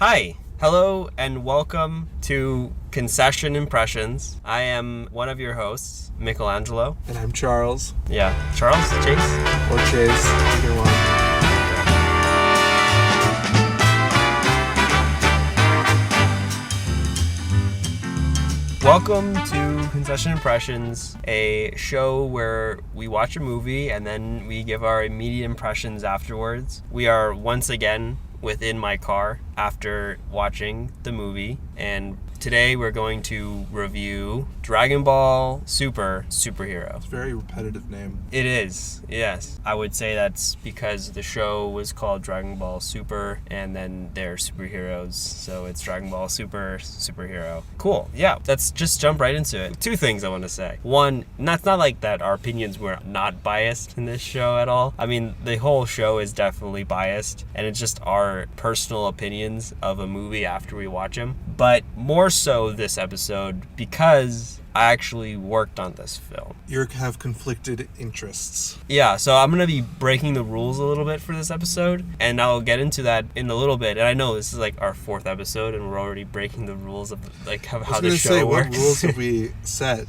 Hi, hello, and welcome to Concession Impressions. I am one of your hosts, Michelangelo. And I'm Charles. Yeah, Charles, Chase? Or Chase, either one. Welcome to Concession Impressions, a show where we watch a movie and then we give our immediate impressions afterwards. We are once again within my car after watching the movie, and today we're going to review Dragon Ball Super Superhero. It's a very repetitive name. It is, yes. I would say that's because the show was called Dragon Ball Super, and then they're superheroes, so it's Dragon Ball Superhero. Cool, yeah, let's just jump right into it. Two things I want to say. One, it's not like that our opinions were not biased in this show at all. I mean, the whole show is definitely biased, and it's just our personal opinions of a movie after we watch them. But more so this episode because I actually worked on this film. You have conflicted interests. Yeah, so I'm going to be breaking the rules a little bit for this episode, and I'll get into that in a little bit. And I know this is like our fourth episode, and we're already breaking the rules of like how the show works. What rules have we set?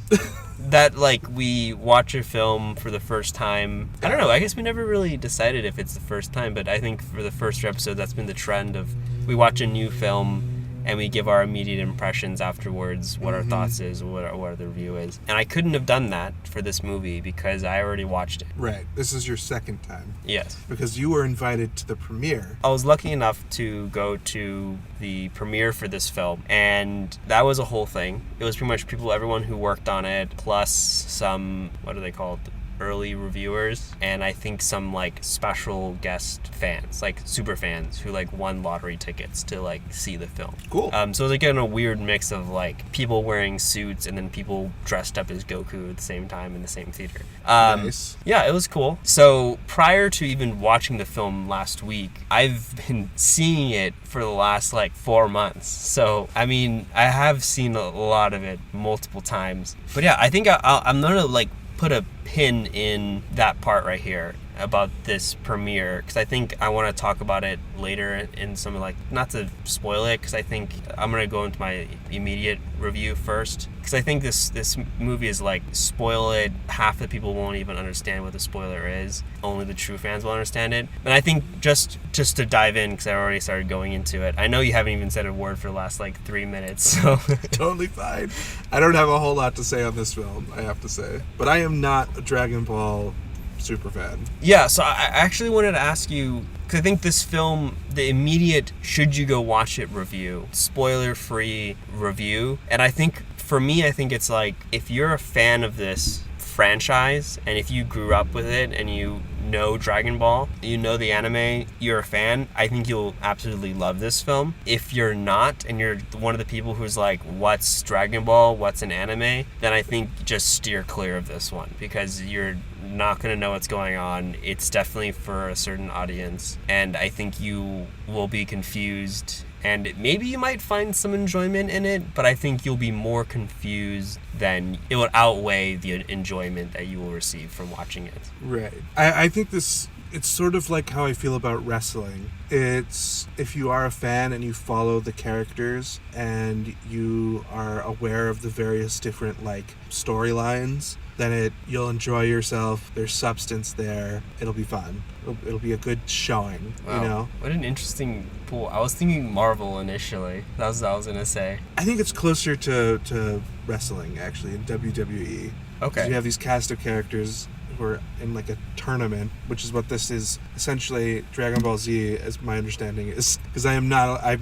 That like we watch a film for the first time. I don't know, I guess we never really decided if it's the first time, but I think for the first episode that's been the trend of we watch a new film and we give our immediate impressions afterwards, what our thoughts is, what the review is. And I couldn't have done that for this movie because I already watched it. Right. This is your second time. Yes. Because you were invited to the premiere. I was lucky enough to go to the premiere for this film, and that was a whole thing. It was pretty much everyone who worked on it, plus some, what are they called? Early reviewers, and I think some like special guest fans, like super fans who like won lottery tickets to like see the film. Cool. So it was like in a weird mix of like people wearing suits and then people dressed up as Goku at the same time in the same theater. Nice. Yeah, it was cool. So prior to even watching the film last week, I've been seeing it for the last like 4 months. So I mean, I have seen a lot of it multiple times. But yeah, I think I'm gonna like put a pin in that part right here about this premiere, because I think I want to talk about it later in some, like, not to spoil it, because I think I'm going to go into my immediate review first, because I think this movie is like, spoil it, half the people won't even understand what the spoiler is, only the true fans will understand it. And I think just to dive in, because I already started going into it, I know you haven't even said a word for the last like 3 minutes, so Totally fine. I don't have a whole lot to say on this film, I have to say, but I am not a Dragon Ball super fan. Yeah, so I actually wanted to ask you, because I think this film, the immediate should you go watch it review, spoiler-free review, and I think, for me, I think it's like, if you're a fan of this franchise, and if you grew up with it, and you know Dragon Ball, you know the anime, you're a fan, I think you'll absolutely love this film. If you're not, and you're one of the people who's like, what's Dragon Ball, what's an anime, then I think just steer clear of this one, because you're not going to know what's going on. It's definitely for a certain audience, and I think you will be confused, and maybe you might find some enjoyment in it, but I think you'll be more confused than it would outweigh the enjoyment that you will receive from watching it. Right. I think it's sort of like how I feel about wrestling. It's, if you are a fan and you follow the characters and you are aware of the various different like storylines, then you'll enjoy yourself. There's substance there. It'll be fun. It'll be a good showing. Wow. You know. What an interesting pool. I was thinking Marvel initially. That was what I was gonna say. I think it's closer to wrestling actually in WWE. Okay. You have these cast of characters who are in like a tournament, which is what this is. Essentially, Dragon Ball Z, as my understanding is, because I've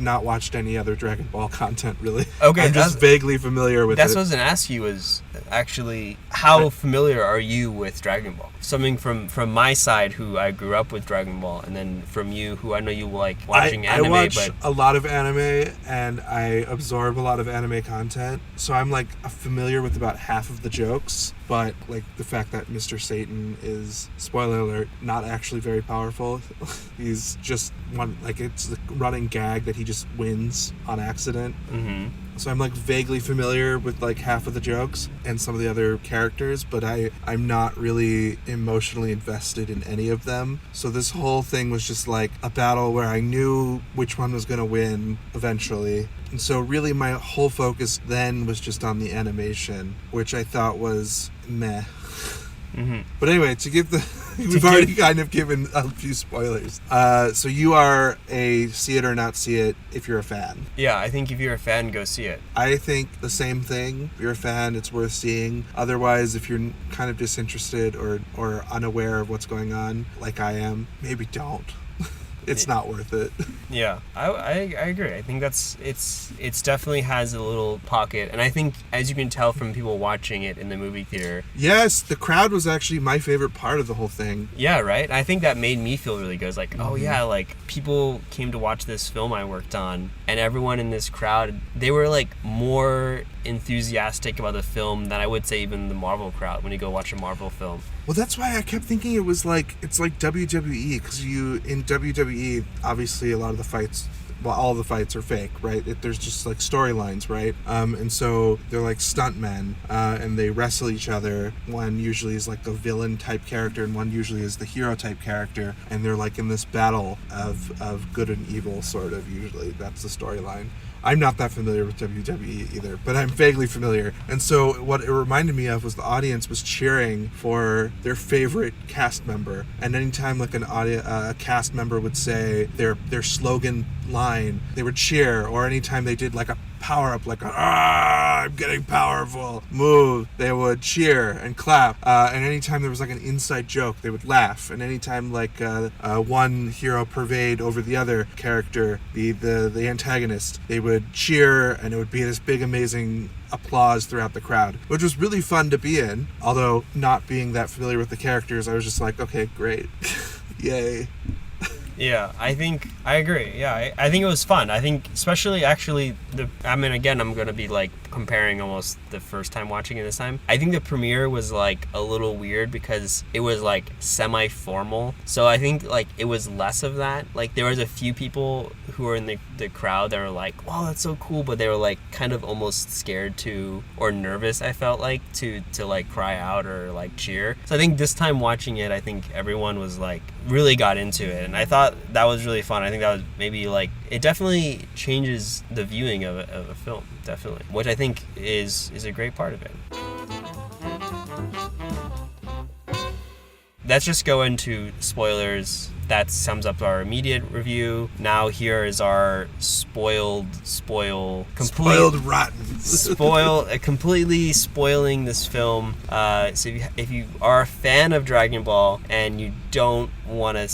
not watched any other Dragon Ball content really. Okay, I'm just vaguely familiar with it. That's what I was gonna ask you, is actually how familiar are you with Dragon Ball? Something from my side, who I grew up with Dragon Ball, and then from you, who I know you like watching anime. I watch a lot of anime, and I absorb a lot of anime content, so I'm like familiar with about half of the jokes. But like the fact that Mr. Satan is, spoiler alert, not actually very powerful. He's just one, like, it's a running gag that he just wins on accident. Mm-hmm. So I'm like vaguely familiar with like half of the jokes and some of the other characters, but I'm not really emotionally invested in any of them. So this whole thing was just like a battle where I knew which one was going to win eventually. And so really my whole focus then was just on the animation, which I thought was meh. Mm-hmm. But anyway, we've already kind of given a few spoilers. So you are a see it or not see it if you're a fan. Yeah, I think if you're a fan, go see it. I think the same thing. If you're a fan, it's worth seeing. Otherwise, if you're kind of disinterested or unaware of what's going on, like I am, maybe don't. It's not worth it. Yeah, I agree. I think it's definitely has a little pocket, and I think as you can tell from people watching it in the movie theater. Yes, the crowd was actually my favorite part of the whole thing. Yeah, right. I think that made me feel really good. It's like, oh yeah, like people came to watch this film I worked on, and everyone in this crowd, they were like more enthusiastic about the film than I would say even the Marvel crowd when you go watch a Marvel film. Well, that's why I kept thinking it's like WWE, because in WWE, obviously a lot of the fights, well, all the fights are fake, right? There's just like storylines, right? And so they're like stuntmen, and they wrestle each other. One usually is like the villain type character, and one usually is the hero type character, and they're like in this battle of good and evil, sort of. Usually, that's the storyline. I'm not that familiar with WWE either, but I'm vaguely familiar. And so what it reminded me of was the audience was cheering for their favorite cast member. And anytime like a cast member would say their slogan line, they would cheer. Or anytime they did like a power up, like I'm getting powerful move, they would cheer and clap. And anytime there was like an inside joke, they would laugh. And anytime like one hero pervade over the other character, the antagonist, they would cheer, and it would be this big amazing applause throughout the crowd, which was really fun to be in. Although not being that familiar with the characters, I was just like, okay, great. Yay. Yeah, I agree. Yeah, I think it was fun. I think especially actually again, I'm going to be like comparing almost the first time watching it this time. I think the premiere was like a little weird because it was like semi-formal. So I think like it was less of that. Like there was a few people who were in the crowd that were like, wow, that's so cool. But they were like kind of almost scared to, or nervous, I felt like, to like cry out or like cheer. So I think this time watching it, I think everyone was like really got into it. And I thought that was really fun. I think that was maybe like, it definitely changes the viewing of a film, definitely, which I think is a great part of it. Let's just go into spoilers. That sums up our immediate review. Now here is our completely spoiling this film. So if you are a fan of Dragon Ball and you don't want to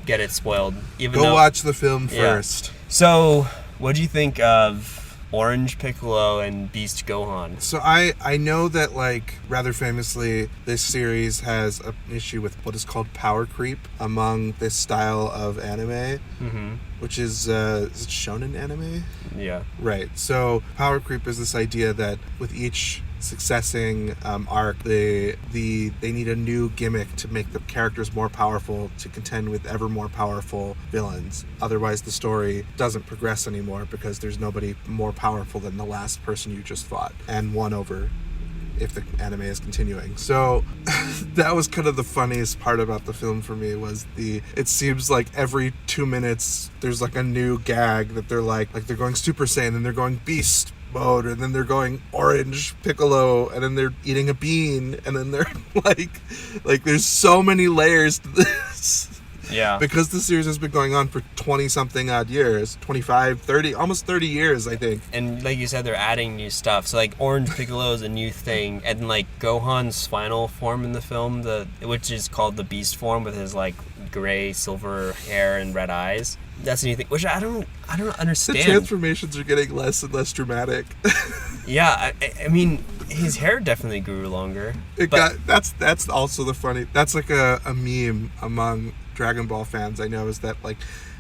get it spoiled, go watch the film first. So what do you think of Orange Piccolo and Beast Gohan? So I know that, like, rather famously, this series has an issue with what is called power creep among this style of anime, which is it shonen anime? Yeah. Right. So power creep is this idea that with each successing arc, they need a new gimmick to make the characters more powerful to contend with ever more powerful villains. Otherwise, the story doesn't progress anymore because there's nobody more powerful than the last person you just fought and won over if the anime is continuing. So that was kind of the funniest part about the film for me was it seems like every 2 minutes there's like a new gag that they're like they're going Super Saiyan, then they're going Beast mode, and then they're going Orange Piccolo, and then they're eating a bean, and then they're like there's so many layers to this. Yeah. Because the series has been going on for 20-something odd years, 25, 30, almost 30 years, I think. And like you said, they're adding new stuff. So like Orange Piccolo is a new thing, and like Gohan's final form in the film, which is called the Beast form with his like gray, silver hair and red eyes. That's a new thing, which I don't understand. The transformations are getting less and less dramatic. Yeah, I mean, his hair definitely grew longer. That's also the funny. That's like a meme among Dragon Ball fans I know, is that like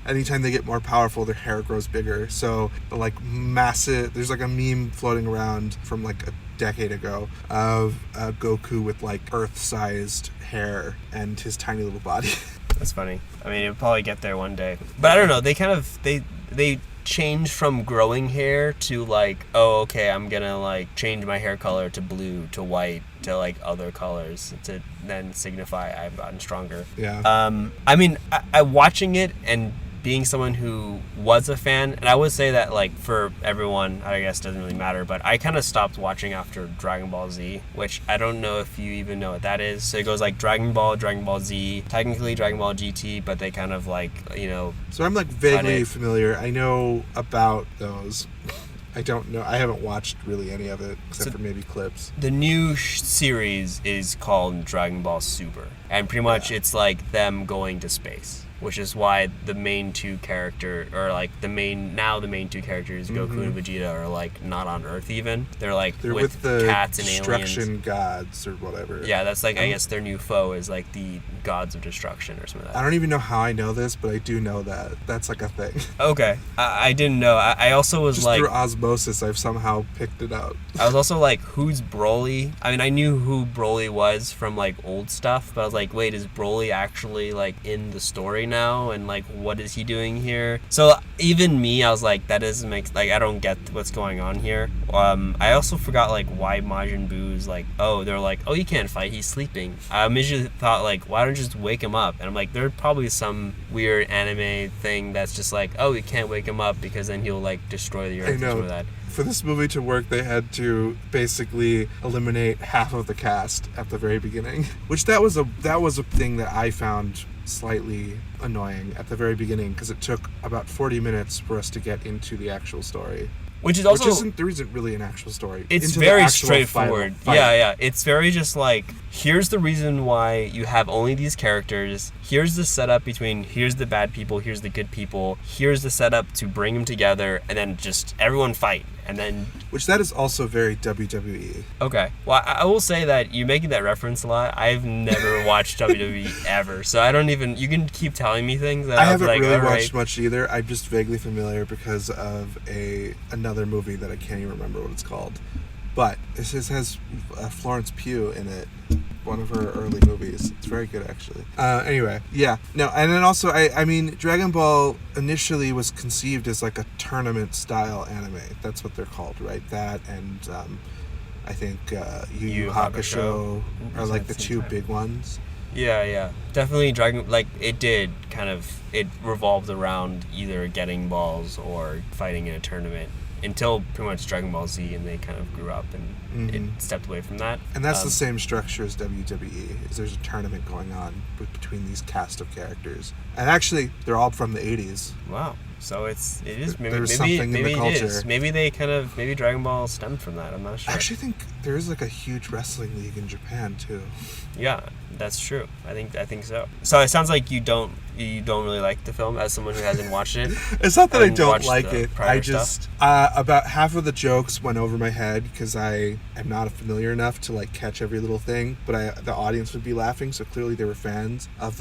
anytime they get more powerful, their hair grows bigger. So like massive, there's like a meme floating around from like a decade ago of Goku with like Earth-sized hair and his tiny little body. That's funny. I mean, it'll probably get there one day. But I don't know. They kind of they change from growing hair to like, oh, okay, I'm gonna like change my hair color to blue, to white, to like other colors to then signify I've gotten stronger. Yeah. I mean, I watching it and being someone who was a fan, and I would say that like for everyone, I guess doesn't really matter, but I kind of stopped watching after Dragon Ball Z, which I don't know if you even know what that is. So it goes like Dragon Ball Z, technically Dragon Ball GT, but they kind of like, you know. So I'm like vaguely familiar. I know about those. I don't know. I haven't watched really any of it except for maybe clips. The new series is called Dragon Ball Super, and pretty much it's like them going to space, which is why the main two characters, Goku and Vegeta, are like not on Earth even. They're with the cats and aliens. Destruction gods or whatever. Yeah, that's like I guess their new foe is like the gods of destruction or something like that. I don't even know how I know this, but I do know that that's like a thing. Okay, I didn't know. I also was just like through osmosis, I've somehow picked it up. I was also like, who's Broly? I mean, I knew who Broly was from like old stuff, but I was like, wait, is Broly actually like in the story now? And like, what is he doing here? So even me, I was like, that doesn't make, like, I don't get what's going on here. I also forgot like why Majin Buu's like, they're like, oh, he can't fight, he's sleeping. I immediately thought like, why don't you just wake him up? And I'm like, there's probably some weird anime thing that's just like, oh, you can't wake him up because then he'll like destroy the earth or something like that. For this movie to work, they had to basically eliminate half of the cast at the very beginning, which that was a thing that I found slightly annoying at the very beginning, because it took about 40 minutes for us to get into the actual story. Which is also... there isn't really an actual story. It's very straightforward. Yeah. It's very just like, here's the reason why you have only these characters. Here's the setup between, here's the bad people, here's the good people. Here's the setup to bring them together, and then just everyone fight. And then... Which that is also very WWE. Okay. Well, I will say that you're making that reference a lot. I've never watched WWE ever. So I don't even... You can keep telling me things that I haven't like, really watched much either. I'm just vaguely familiar because of another movie that I can't even remember what it's called. But this has Florence Pugh in it. One of her early movies. It's very good, actually. Anyway, yeah. No, and then also, I mean, Dragon Ball initially was conceived as like a tournament-style anime. That's what they're called, right? That and I think Yu Yu Hakusho are like the two big ones. Yeah. Definitely it revolved around either getting balls or fighting in a tournament. Until pretty much Dragon Ball Z, and they kind of grew up and it stepped away from that. And that's the same structure as WWE, is there's a tournament going on between these cast of characters. And actually, they're all from the 80s. Wow. So it is maybe something in the culture. It is. Maybe Dragon Ball stemmed from that. I'm not sure. I actually think there is like a huge wrestling league in Japan too. Yeah, that's true. I think so. So it sounds like you don't really like the film, as someone who hasn't watched it. It's not that I don't like it. I just about half of the jokes went over my head because I am not familiar enough to like catch every little thing. But the audience would be laughing, so clearly they were fans of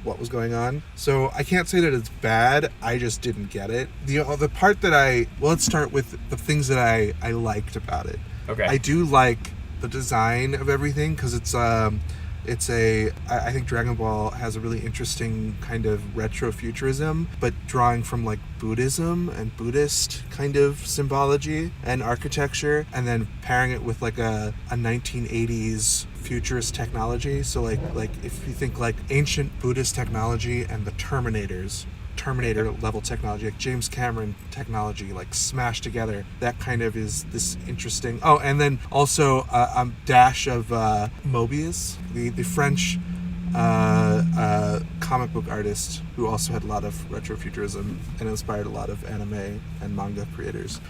what was going on. So I can't say that it's bad. I just didn't get it. The part that let's start with the things that I liked about it. Okay. I do like the design of everything because I think Dragon Ball has a really interesting kind of retrofuturism, but drawing from like Buddhism and Buddhist kind of symbology and architecture, and then pairing it with like a 1980s futurist technology. So like if you think like ancient Buddhist technology and the Terminator level technology, like James Cameron technology, like smashed together, that kind of is this interesting. Oh, and then also a dash of Mobius, the French comic book artist who also had a lot of retrofuturism and inspired a lot of anime and manga creators.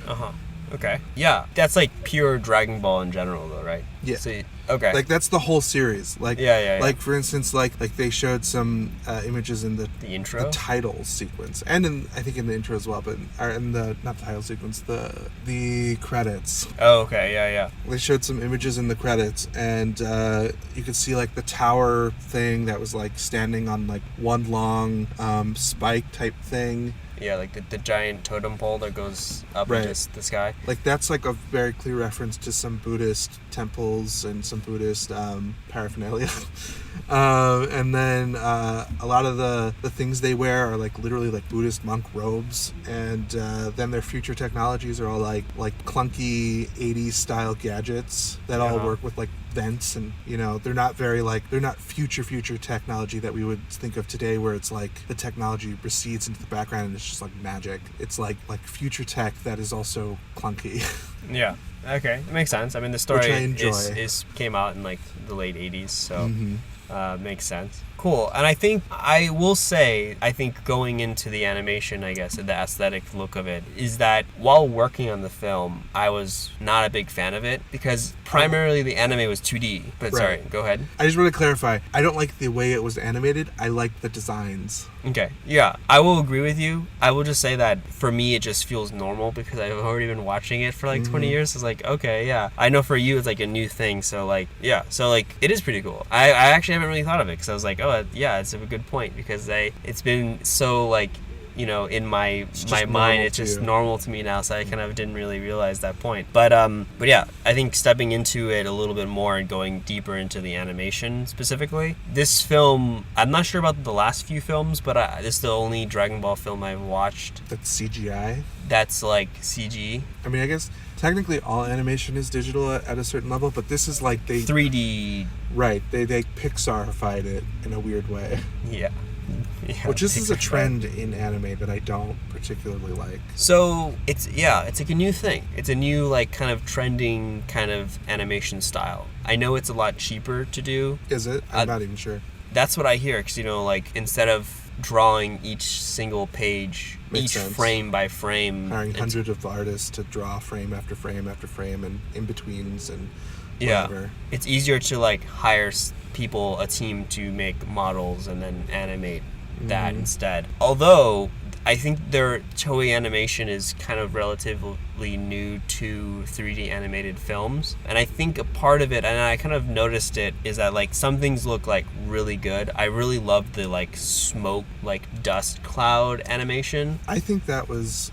Okay. Yeah, that's like pure Dragon Ball in general, though, right? Yeah. So, okay. Like that's the whole series. Like yeah. Like for instance, like they showed some images in the intro, the title sequence, and I think in the intro as well, but in the not the title sequence, the credits. Oh, okay. Yeah. They showed some images in the credits, and you could see like the tower thing that was like standing on like one long spike type thing. Yeah, like the giant totem pole that goes up into the sky. Like that's like a very clear reference to some Buddhist temples and some Buddhist paraphernalia. And then a lot of the things they wear are like literally like Buddhist monk robes, and then their future technologies are all like clunky 80s style gadgets that all work with like vents, and they're not very like, they're not future technology that we would think of today, where it's like the technology recedes into the background and it's just like magic. It's like future tech that is also clunky. Yeah. Okay, it makes sense. I mean, the story Which I enjoy. is came out in like the late 80s, so makes sense. Cool. And I will say, I think going into the animation, I guess, the aesthetic look of it, is that while working on the film, I was not a big fan of it because primarily the anime was 2D. But sorry, go ahead. I just want to clarify. I don't like the way it was animated. I like the designs. Okay, yeah, I will agree with you. I will just say that for me, it just feels normal because I've already been watching it for like 20 years. It's like, okay, yeah. I know for you, it's like a new thing. So like, yeah. So like, it is pretty cool. I actually haven't really thought of it because I was like, oh, yeah, it's a good point because it's been so like, in my mind, it's just normal to me now, so I kind of didn't really realize that point. But yeah, I think stepping into it a little bit more and going deeper into the animation specifically, this film, I'm not sure about the last few films, but this is the only Dragon Ball film I've watched That's CGI. that's like CG. I mean, I guess technically all animation is digital at a certain level, but this is like 3D. Right, they Pixar-fied it in a weird way. Yeah. Which is a trend in anime that I don't particularly like. So it's like a new thing. It's a new like kind of trending kind of animation style. I know it's a lot cheaper to do. Is it? I'm not even sure. That's what I hear, because like instead of drawing each single page, Makes each sense. frame by frame, Hiring hundreds of artists to draw frame after frame after frame and in-betweens and whatever. Yeah, it's easier to like hire people, a team to make models and then animate that instead. Although I think their Toei animation is kind of relatively new to 3D animated films, and I think a part of it, and I kind of noticed it, is that like some things look like really good. I really loved the like smoke, like dust cloud animation. I think that was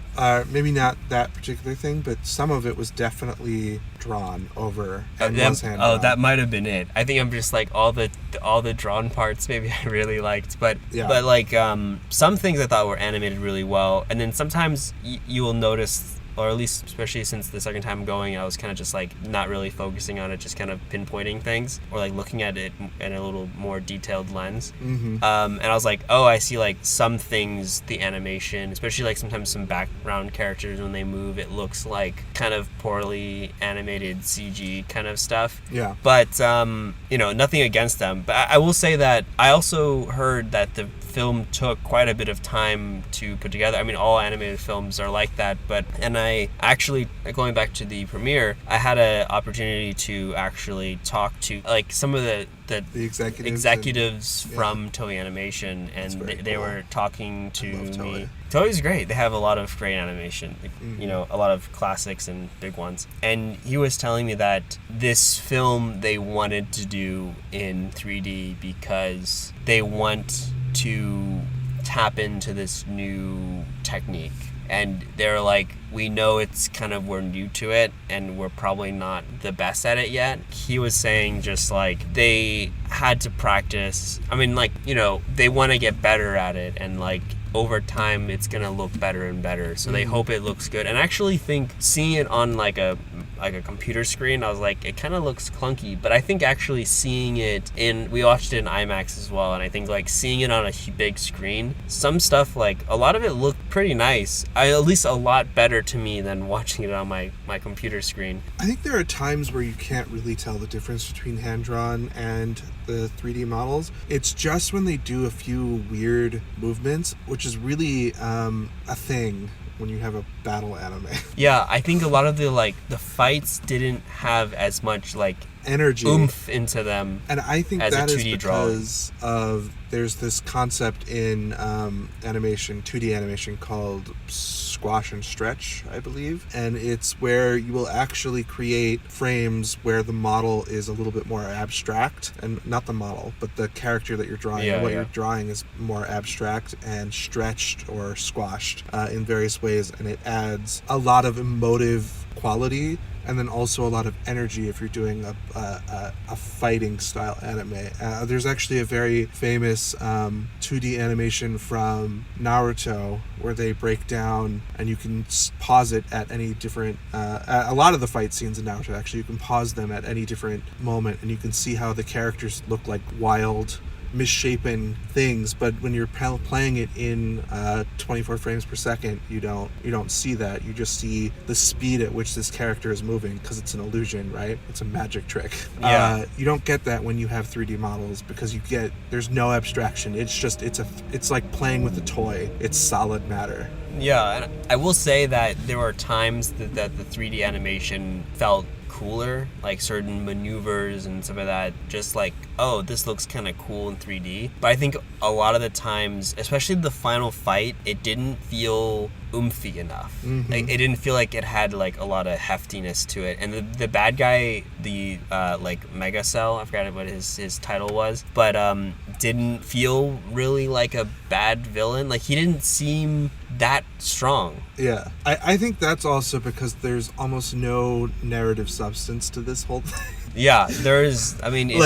maybe not that particular thing, but some of it was definitely drawn over and was hand drawn. That might have been it. I think I'm just like all the drawn parts maybe I really liked, but like some things I thought were animated really well, and then sometimes you will notice, or at least especially since the second time going, I was kind of just like not really focusing on it, just kind of pinpointing things or like looking at it in a little more detailed lens. And I was like, oh, I see like some things, the animation, especially like sometimes some background characters when they move, it looks like kind of poorly animated CG kind of stuff. Yeah. But nothing against them. But I will say that I also heard that the film took quite a bit of time to put together. I mean, all animated films are like that, and I actually, going back to the premiere, I had an opportunity to actually talk to like some of the executives from Toei Animation, and they were talking to me. Toei's great. They have a lot of great animation, a lot of classics and big ones. And he was telling me that this film they wanted to do in 3D because they want to tap into this new technique. And they're like, we know it's kind of, we're new to it and we're probably not the best at it yet. He was saying just like they had to practice. I mean, like, they want to get better at it, and like over time it's going to look better and better. So they hope it looks good. And I actually think seeing it on like a computer screen, I was like, it kind of looks clunky, but I think actually seeing it we watched it in IMAX as well, and I think like seeing it on a big screen, some stuff, like a lot of it looked pretty nice. At least a lot better to me than watching it on my computer screen. I think there are times where you can't really tell the difference between hand-drawn and the 3D models. It's just when they do a few weird movements, which is really a thing when you have a battle anime. Yeah, I think a lot of the fights didn't have as much like energy, oomph into them, and I think as that a 2D is because of there's this concept in animation, 2D animation, called squash and stretch, I believe, and it's where you will actually create frames where the model is a little bit more abstract, and not the model, but the character that you're drawing. You're drawing is more abstract and stretched or squashed in various ways, and it adds a lot of emotive quality, and then also a lot of energy if you're doing a fighting style anime. There's actually a very famous 2D animation from Naruto where they break down, and you can pause it at any different a lot of the fight scenes in Naruto, actually, you can pause them at any different moment, and you can see how the characters look like wild, misshapen things, but when you're playing it in 24 frames per second, you don't see that. You just see the speed at which this character is moving, because it's an illusion, right? It's a magic trick. You don't get that when you have 3D models, because there's no abstraction. It's like playing with a toy. It's solid matter. Yeah, and I will say that there were times that the 3D animation felt cooler, like certain maneuvers and stuff like that, just like, oh, this looks kind of cool in 3D. But I think a lot of the times, especially the final fight, it didn't feel oomphy enough. Mm-hmm. Like, it didn't feel like it had like a lot of heftiness to it. And the bad guy, the like Mega Cell, I forgot what his title was, but didn't feel really like a bad villain. Like, he didn't seem that strong. Yeah, I think that's also because there's almost no narrative substance to this whole thing. Yeah, there is. I mean,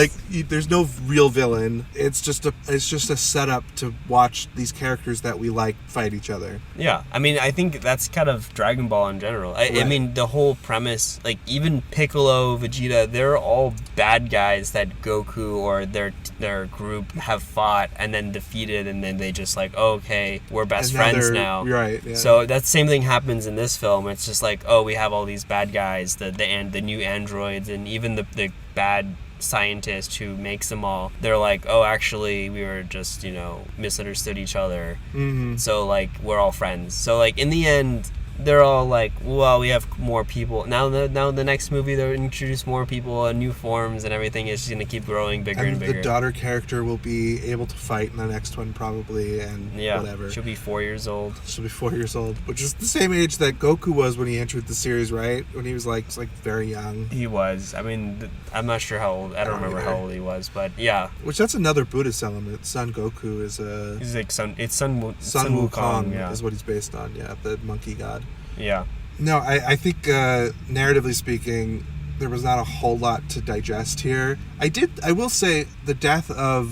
there's no real villain. It's just a setup to watch these characters that we like fight each other. Yeah, I mean, I think that's kind of Dragon Ball in general. I mean, the whole premise, like, even Piccolo, Vegeta, they're all bad guys that Goku or their group have fought and then defeated, and then they just like, oh, okay, we're best friends now. Right. Yeah. So that same thing happens in this film. It's just like, oh, we have all these bad guys, the new androids, and even the bad scientist who makes them all. They're like, oh, actually, we were just, misunderstood each other. Mm-hmm. So, like, we're all friends. So, like, in the end, they're all like, well, we have more people. Now the next movie, they'll introduce more people and new forms and everything. It's just going to keep growing bigger and bigger. The daughter character will be able to fight in the next one, probably, and whatever. She'll be 4 years old. Which is the same age that Goku was when he entered the series, right? When he was like very young. He was. I mean, I'm not sure how old. I don't remember how old he was, but yeah. Which, that's another Buddhist element. Son Goku is a... He's like Sun Wukong, yeah. Is what he's based on, yeah, the monkey god. Yeah. No, I think narratively speaking, there was not a whole lot to digest here. I will say the death of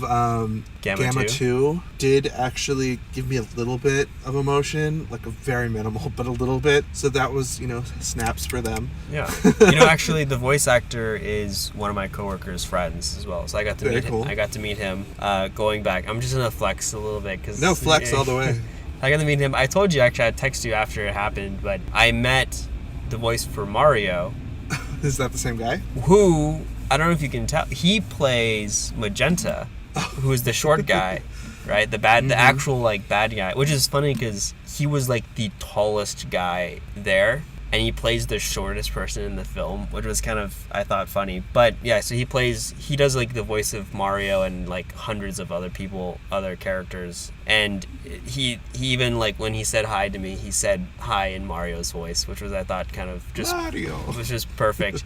Gamma 2 did actually give me a little bit of emotion, like a very minimal, but a little bit. So that was, snaps for them. Yeah. Actually, the voice actor is one of my coworkers' friends as well. So I got to meet him. I got to meet him going back. I'm just going to flex a little bit. Flex all the way. I got to meet him. I told you, actually, I'd text you after it happened, but I met the voice for Mario. Is that the same guy? Who, I don't know if you can tell, he plays Magenta, who is the short guy, right? The actual, like, bad guy, which is funny because he was, like, the tallest guy there, and he plays the shortest person in the film, which was kind of, I thought, funny. But yeah, so he does like the voice of Mario and like hundreds of other characters. And he even, like, when he said hi to me, he said hi in Mario's voice, which was, I thought, kind of just Mario. Was just perfect.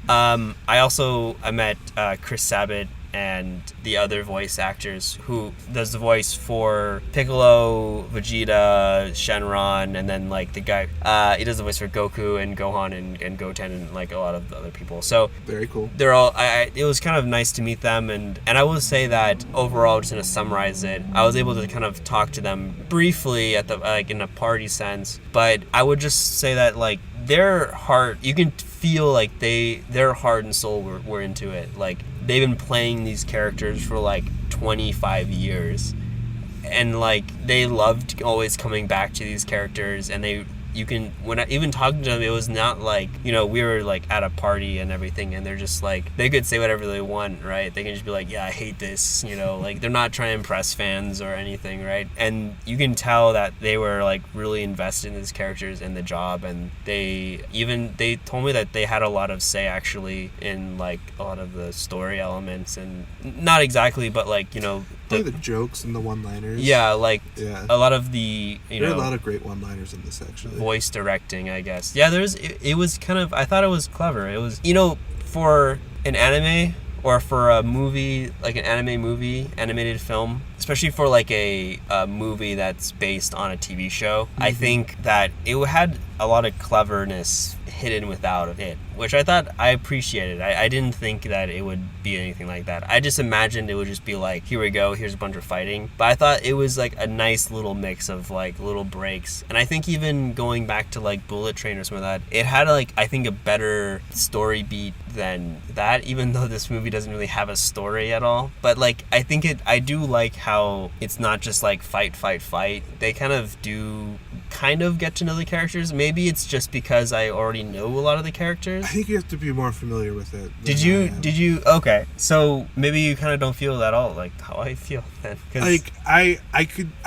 I met Chris Sabat and the other voice actors who does the voice for Piccolo, Vegeta, Shenron, and then, like, the guy, he does the voice for Goku and Gohan and Goten and, like, a lot of the other people. So very cool. They're all, it was kind of nice to meet them, and I will say that overall, just to summarize it, I was able to kind of talk to them briefly at the, like, in a party sense, but I would just say that, like, their heart, you can feel like their heart and soul were into it. Like, they've been playing these characters for like 25 years, and like they loved always coming back to these characters, and when I even talking to them, it was not like, we were like at a party and everything, and they're just like, they could say whatever they want, right? They can just be like, yeah, I hate this, like they're not trying to impress fans or anything, right? And you can tell that they were like really invested in these characters and the job, and they told me that they had a lot of say actually in like a lot of the story elements, and not exactly, but like, the jokes and the one-liners. Yeah, like a lot of the, there are a lot of great one-liners in this actually. Voice directing, I guess. Yeah, it was kind of, I thought it was clever. It was, for an anime or for a movie, like an anime movie, animated film, especially for like a movie that's based on a TV show, I think that it had a lot of cleverness hidden without it, which I thought I appreciated. I didn't think that it would be anything like that. I just imagined it would just be like, here we go, here's a bunch of fighting. But I thought it was like a nice little mix of like little breaks. And I think even going back to like Bullet Train or something like that, it had like, I think, a better story beat than that, even though this movie doesn't really have a story at all. But like, I do like how it's not just like fight. They kind of get to know the characters. Maybe it's just because I already know a lot of the characters. I think you have to be more familiar with it. Did you okay, so maybe you kind of don't feel that all like how I feel then, like I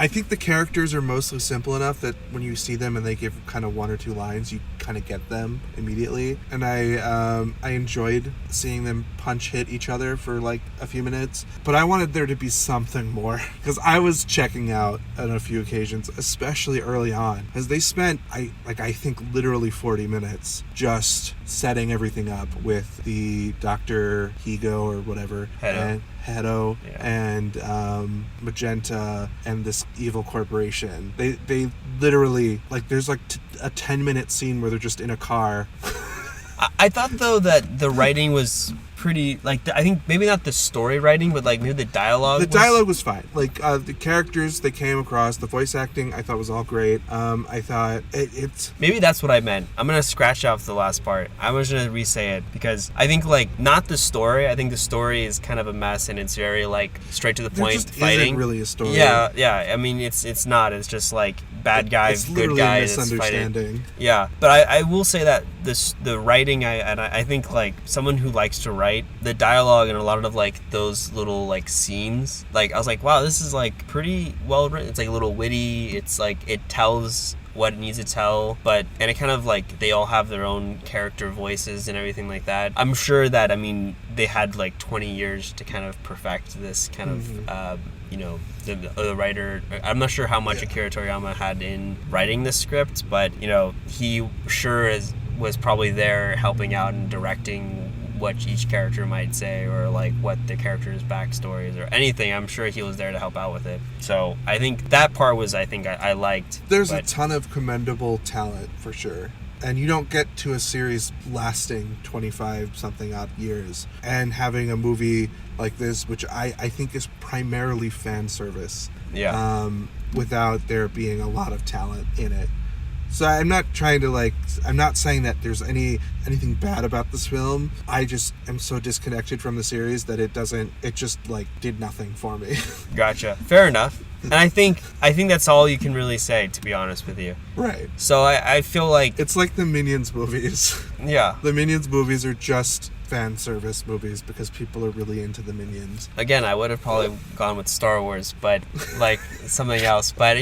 think the characters are mostly simple enough that when you see them and they give kind of one or two lines, you kind of get them immediately. And I enjoyed seeing them punch hit each other for like a few minutes, but I wanted there to be something more, because I was checking out on a few occasions, especially early on, as they spent I think literally 40 minutes just setting everything up with the Dr. Higo or whatever, Hedo, and Magenta and this evil corporation. They literally, like, there's like a 10-minute scene where they're just in a car. I thought though that the writing was pretty, like, I think maybe not the story writing, but like maybe the dialogue. The dialogue was fine. Like the characters they came across, the voice acting I thought was all great. I thought it's maybe that's what I meant. I'm gonna scratch off the last part. I was gonna re-say it because I think like not the story. I think the story is kind of a mess and it's very like straight to the point. Just fighting. Isn't really a story. Yeah. I mean it's not. It's just like bad guy, good guy, it's and it's fighting. misunderstanding. Yeah, but I will say that the writing, I think like someone who likes to write, the dialogue and a lot of like those little like scenes, like I was like, wow, this is like pretty well written. It's like a little witty. It's like it tells what it needs to tell, and it kind of like they all have their own character voices and everything like that. I'm sure that, I mean, they had like 20 years to kind of perfect this kind of the writer. I'm not sure how much Akira Toriyama had in writing this script, but he was probably there helping out and directing what each character might say, or like what the character's backstory is, or anything. I'm sure he was there to help out with it. So I think that part was, I liked. There's a ton of commendable talent for sure. And you don't get to a series lasting 25-something odd years and having a movie like this, which I think is primarily fan service, without there being a lot of talent in it. So I'm not trying to I'm not saying that there's anything bad about this film. I just am so disconnected from the series that it just did nothing for me. Gotcha. Fair enough. And I think that's all you can really say, to be honest with you. Right. So I feel like it's like the Minions movies. Yeah. The Minions movies are just fan service movies because people are really into the Minions. Again, I would have probably gone with Star Wars, but like something else. But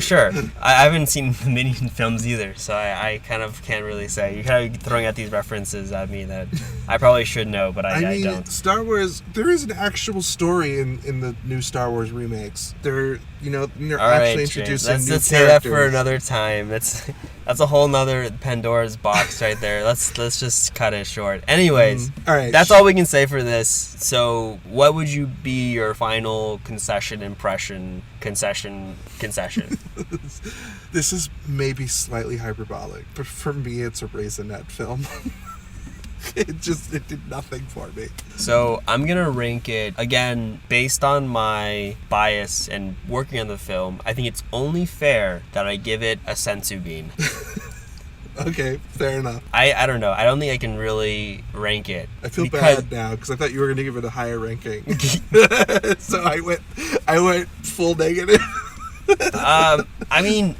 sure. I haven't seen the Minion films either, so I kind of can't really say. You're kind of throwing out these references at me that I probably should know, but I don't. Star Wars, there is an actual story in the new Star Wars remakes. They're actually introducing new characters. Let's say that for another time. That's a whole nother Pandora's box right there. Let's just cut it short. Anyways, all right. That's all we can say for this. So what would you be your final concession impression? Concession. This is maybe slightly hyperbolic, but for me it's a Raisinette film. It did nothing for me. So I'm gonna rank it, again, based on my bias and working on the film. I think it's only fair that I give it a sensu bean. Okay, fair enough. I don't know. I don't think I can really rank it. I feel bad now because I thought you were going to give it a higher ranking. So I went full negative.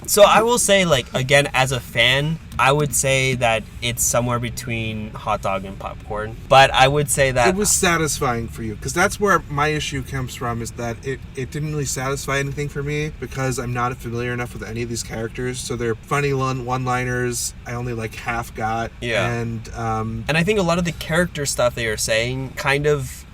So I will say, again, as a fan, I would say that it's somewhere between hot dog and popcorn. But I would say that it was satisfying for you, because that's where my issue comes from, is that it didn't really satisfy anything for me because I'm not familiar enough with any of these characters. So they're funny one-liners. I only half got. Yeah. And I think a lot of the character stuff they are saying kind of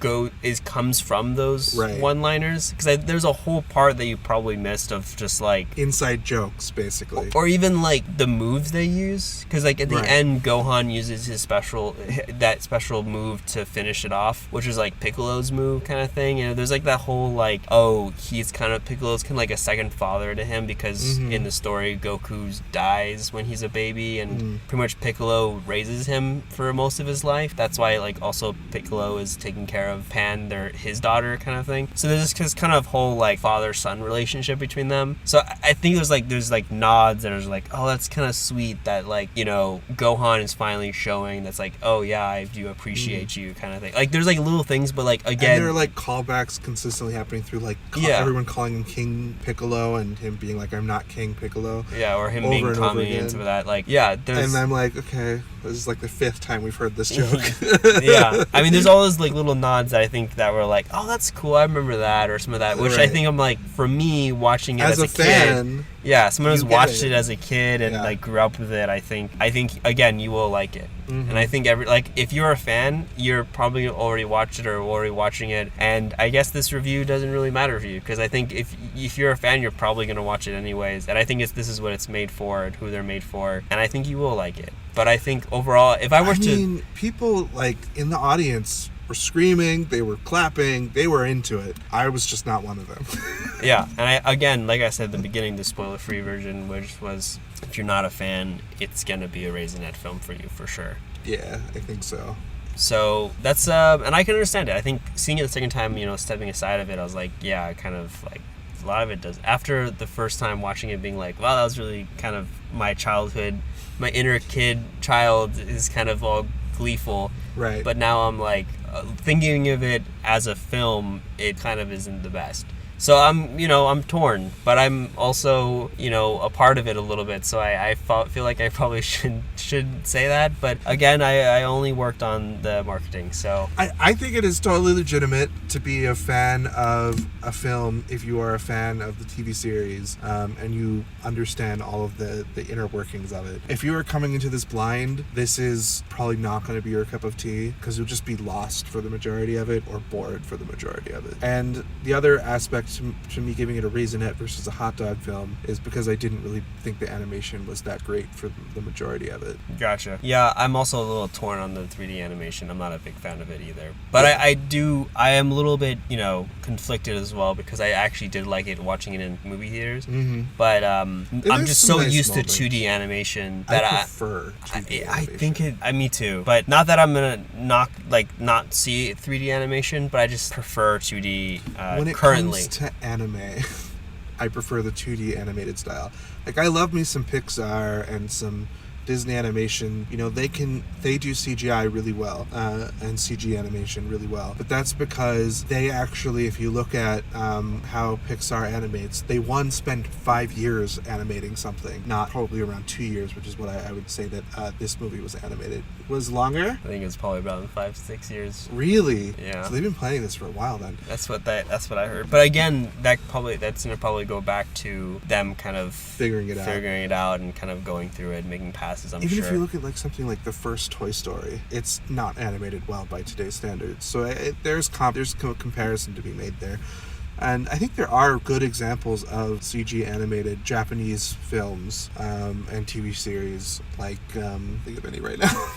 comes from those one-liners, because there's a whole part that you probably missed of just inside jokes, basically, or even the moves they use. series, because like at the Right. end Gohan uses that special move to finish it off, which is like Piccolo's move kind of thing. There's like that whole like, oh, Piccolo's kind of like a second father to him, because in the story Goku dies when he's a baby, and pretty much Piccolo raises him for most of his life. That's why like also Piccolo is taking care of Pan, his daughter kind of thing. So there's this kind of whole like father-son relationship between them. So I think there's like nods, and there's like, oh, that's kind of sweet that like, Gohan is finally showing that's like, oh yeah, I do appreciate you kind of thing. Like there's like little things, but like again, and there are like callbacks consistently happening through like everyone calling him King Piccolo and him being like, I'm not King Piccolo. Yeah, or him being coming into that, like, yeah. And I'm like, okay, this is like the 5th time we've heard this joke. Yeah, I mean, there's all those like little nods that I think that were like, oh, that's cool, I remember that, or some of that, which I think I'm like, for me watching it as a fan. Kid, yeah, someone who's watched it as a kid and like grew up with it, I think again you will like it. And I think if you're a fan, you're probably already watched it or already watching it, and I guess this review doesn't really matter for you, because I think if you're a fan, you're probably going to watch it anyways, and I think this is what it's made for and who they're made for, and I think you will like it. But I think overall, if I were people like in the audience were screaming, they were clapping, they were into it. I was just not one of them. Yeah, and like I said at the beginning, the spoiler-free version, which was, if you're not a fan, it's gonna be a Raisinettes film for you for sure. Yeah, I think so. So that's and I can understand it. I think seeing it the second time, stepping aside of it, I was like, yeah, kind of like a lot of it does. After the first time watching it, being like, wow, that was really kind of my childhood. My inner child is kind of all gleeful. Right. But now I'm like, thinking of it as a film, it kind of isn't the best. So I'm torn, but I'm also, a part of it a little bit. So I feel like I probably should say that. But again, I only worked on the marketing, so. I think it is totally legitimate to be a fan of a film if you are a fan of the TV series and you understand all of the inner workings of it. If you are coming into this blind, this is probably not going to be your cup of tea, because you'll just be lost for the majority of it or bored for the majority of it. And the other aspect to me giving it a Raisinette versus a Hotdog film is because I didn't really think the animation was that great for the majority of it. Gotcha. Yeah, I'm also a little torn on the 3D animation. I'm not a big fan of it either. But yeah. I am a little bit, conflicted as well, because I actually did like it watching it in movie theaters. Mm-hmm. But I'm just so used to 2D animation that I prefer 2D animation. Me too. But not that I'm gonna not see 3D animation, but I just prefer 2D when it currently. Comes to anime, I prefer the 2D animated style. Like, I love me some Pixar and some Disney animation. They do CGI really well and CG animation really well, but that's because they actually, if you look at how Pixar animates, they spend 5 years animating something, not probably around 2 years, which is what I would say that this movie was animated. Was longer? I think it's probably around 5-6 years. Really? Yeah. So they've been planning this for a while then. That's what I heard. But again, that's gonna probably go back to them kind of figuring it out and kind of going through it, making passes. Even if you look at like something like the first Toy Story, it's not animated well by today's standards. So there's comparison to be made there. And I think there are good examples of CG animated Japanese films and TV series. Like, think of any right now.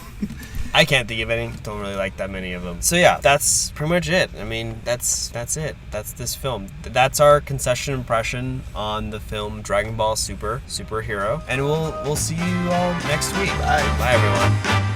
I can't think of any. Don't really like that many of them. So yeah, that's pretty much it. I mean, that's it. That's this film. That's our concession impression on the film Dragon Ball Superhero. And we'll see you all next week. Bye everyone.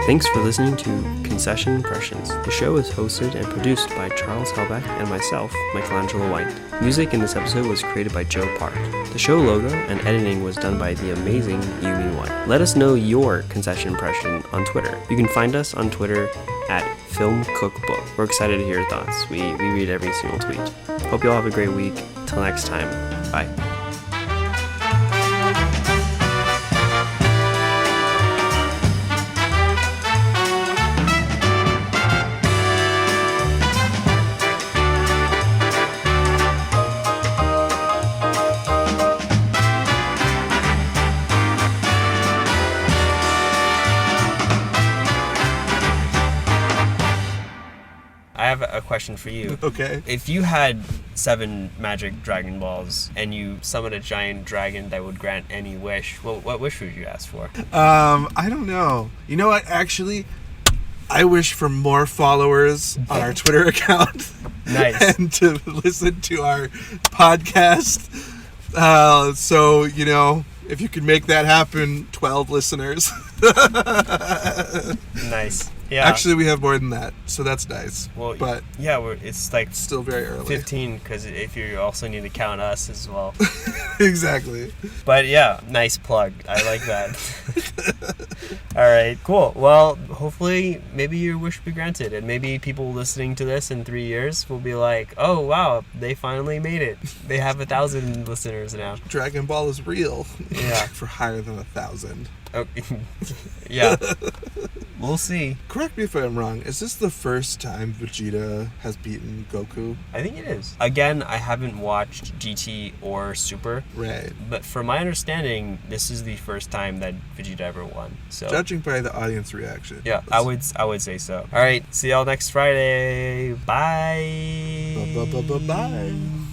Thanks for listening to Concession Impressions. The show is hosted and produced by Charles Helbeck and myself, Michelangelo White. Music in this episode was created by Joe Park. The show logo and editing was done by the amazing Yumi White. Let us know your concession impression on Twitter. You can find us on Twitter at Film Cookbook. We're excited to hear your thoughts. We read every single tweet. Hope you all have a great week. Till next time. Bye. question for you. Okay. If you had 7 magic Dragon Balls and you summon a giant dragon that would grant any wish, what wish would you ask for? I don't know. You know what? Actually, I wish for more followers on our Twitter account. Nice. And to listen to our podcast. So, you know, if you could make that happen, 12 listeners. Nice. Yeah. Actually, we have more than that, so that's nice. Well, but yeah, it's like still very early. 15, because if you also need to count us as well. Exactly. But yeah, nice plug. I like that. All right, cool. Well, hopefully, maybe your wish will be granted, and maybe people listening to this in 3 years will be like, "Oh wow, they finally made it. They have 1,000 listeners now." Dragon Ball is real. Yeah. For higher than 1,000. Oh, yeah. We'll see. Correct me if I'm wrong. Is this the first time Vegeta has beaten Goku? I think it is. Again, I haven't watched GT or Super. Right. But from my understanding, this is the first time that Vegeta ever won. So Judging by the audience reaction. yeah, I would say so. All right, see y'all next Friday. Bye. Bye.